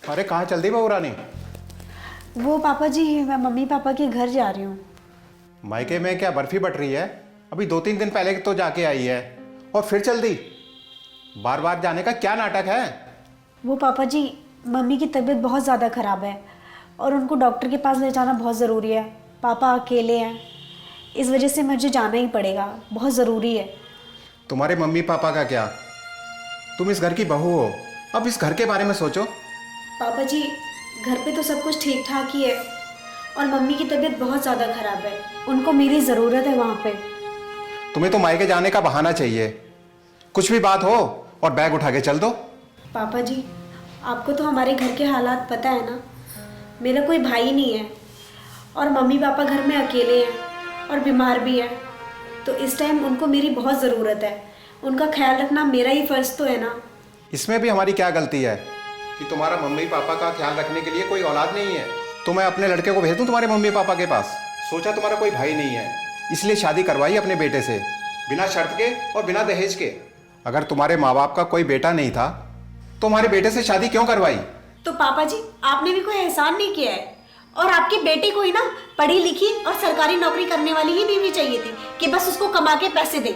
अरे कहाँ चल दी बहू रानी? वो पापा जी, मैं मम्मी पापा के घर जा रही हूँ। मायके में क्या बर्फी बट रही है? अभी 2-3 दिन पहले तो जाके आई है और फिर चल दी। बार बार जाने का क्या नाटक है? वो पापा जी, मम्मी की तबीयत बहुत ज़्यादा ख़राब है और उनको डॉक्टर के पास ले जाना बहुत ज़रूरी है। पापा अकेले हैं, इस वजह से मुझे जाना ही पड़ेगा, बहुत ज़रूरी है। तुम्हारे मम्मी पापा का क्या? तुम इस घर की बहू हो, अब इस घर के बारे में सोचो। पापा जी, घर पे तो सब कुछ ठीक ठाक ही है और मम्मी की तबीयत बहुत ज़्यादा ख़राब है, उनको मेरी ज़रूरत है वहाँ पे। तुम्हें तो मायके जाने का बहाना चाहिए। कुछ भी बात हो और बैग उठा के चल दो। पापा जी, आपको तो हमारे घर के हालात पता है ना। मेरा कोई भाई नहीं है और मम्मी पापा घर में अकेले हैं और बीमार भी हैं, तो इस टाइम उनको मेरी बहुत ज़रूरत है। उनका ख्याल रखना मेरा ही फ़र्ज़ तो है ना। इसमें भी हमारी क्या गलती है कि तुम्हारा मम्मी पापा का ख्याल रखने के लिए कोई औलाद नहीं है? तो मैं अपने लड़के को भेज दूं तुम्हारे मम्मी पापा के पास? सोचा तुम्हारा कोई भाई नहीं है, इसलिए शादी करवाई अपने बेटे से, बिना शर्त के और बिना दहेज के। अगर तुम्हारे माँ बाप का कोई बेटा नहीं था तो हमारे बेटे से शादी क्यों करवाई? तो पापा जी, आपने भी कोई एहसान नहीं किया है और आपके बेटे को ही ना पढ़ी लिखी और सरकारी नौकरी करने वाली ही बीवी चाहिए थी कि बस उसको कमा के पैसे दे।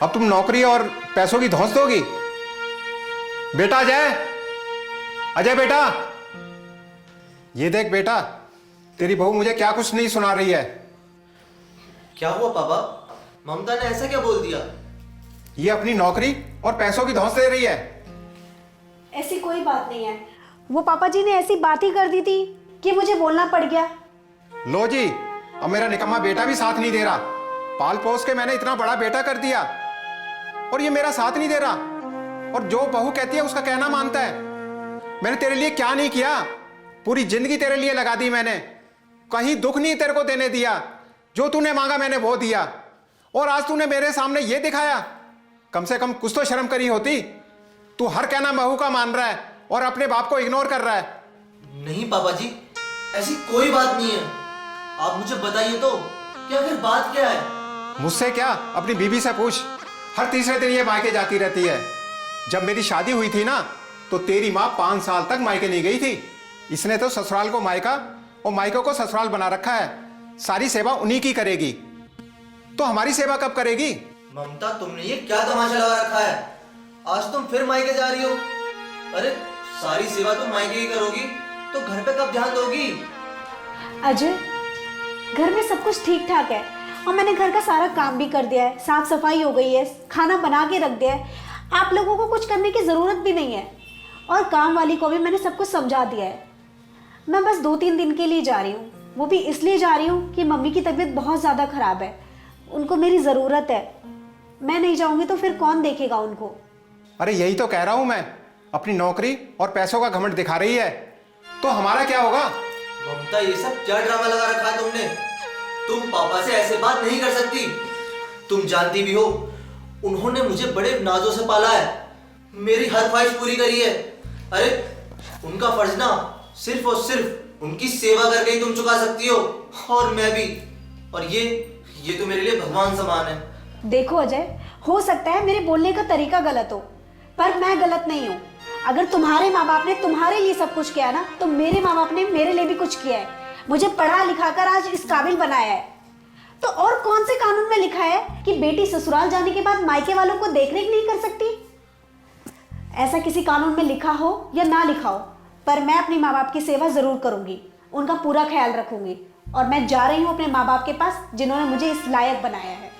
अब तुम नौकरी और पैसों की धौंस दोगी? बेटा अजय, अजय बेटा, ये देख बेटा, तेरी बहू मुझे क्या कुछ नहीं सुना रही है। क्या हुआ पापा? ममता ने ऐसा क्या बोल दिया? ये अपनी नौकरी और पैसों की धौंस दे रही है। ऐसी कोई बात नहीं है, वो पापा जी ने ऐसी बात ही कर दी थी कि मुझे बोलना पड़ गया। लो जी, अब मेरा निकम्मा बेटा भी साथ नहीं दे रहा। पाल पोस के मैंने इतना बड़ा बेटा कर दिया और ये मेरा साथ नहीं दे रहा, और जो बहू कहती है उसका कहना मानता है। मैंने तेरे लिए क्या नहीं किया? पूरी जिंदगी तेरे लिए लगा दी मैंने, कहीं दुख नहीं तेरे को देने दिया। जो तूने मांगा मैंने वो दिया, और आज तूने मेरे सामने ये दिखाया। कम से कम कुछ तो शर्म करी होती। तू हर कहना बहू का मान रहा है और अपने बाप को इग्नोर कर रहा है। नहीं पापा जी, ऐसी कोई बात नहीं है। आप मुझे बताइए तो कि आखिर बात क्या है? मुझसे क्या, अपनी बीवी से पूछ। हर तीसरे दिन ये मायके जाती रहती है। जब मेरी शादी हुई थी ना, तो तेरी माँ 5 साल तक मायके नहीं गई थी। इसने तो ससुराल को मायका और मायके को ससुराल बना रखा है। सारी सेवा उन्हीं की करेगी, तो हमारी सेवा कब करेगी? ममता, तुमने ये क्या तमाशा लगा रखा है? आज तुम फिर मायके जा रही हो। अरे सारी सेवा तुम मायके ही करोगी तो घर पे कब ध्यान दोगी? अजय, घर में सब कुछ ठीक ठाक है और मैंने घर का सारा काम भी कर दिया है, साफ सफाई हो गई है, खाना बना के रख दिया है। आप लोगों को कुछ करने की ज़रूरत भी नहीं है और काम वाली को भी मैंने सब कुछ समझा दिया है। मैं बस 2-3 दिन के लिए जा रही हूँ, वो भी इसलिए जा रही हूँ कि मम्मी की तबीयत बहुत ज़्यादा ख़राब है, उनको मेरी ज़रूरत है। मैं नहीं जाऊँगी तो फिर कौन देखेगा उनको? अरे यही तो कह रहा हूं मैं, अपनी नौकरी और पैसों का घमंड दिखा रही है, तो हमारा क्या होगा? ममता, ये सब क्या ड्रामा लगा रखा है तुमने? तुम पापा से ऐसे बात नहीं कर सकती। तुम जानती भी हो, उन्होंने मुझे बड़े नाजों से पाला है, मेरी हर ख्वाहिश पूरी करी है। अरे उनका फर्ज ना सिर्फ और सिर्फ उनकी सेवा करके ही तुम चुका सकती हो, और मैं भी। और ये तो मेरे लिए भगवान समान है। देखो अजय, हो सकता है मेरे बोलने का तरीका गलत हो, पर मैं गलत नहीं हूँ। अगर तुम्हारे माँ बाप ने तुम्हारे लिए सब कुछ किया ना, तो मेरे माँ बाप ने मेरे लिए भी कुछ किया है। मुझे पढ़ा लिखा कर आज इस काबिल बनाया है। तो और कौन से कानून में लिखा है कि बेटी ससुराल जाने के बाद मायके वालों को देखरेख नहीं कर सकती? ऐसा किसी कानून में लिखा हो या ना लिखा हो, पर मैं अपने माँ बाप की सेवा जरूर करूंगी, उनका पूरा ख्याल रखूंगी। और मैं जा रही हूँ अपने माँ बाप के पास, जिन्होंने मुझे इस लायक बनाया है।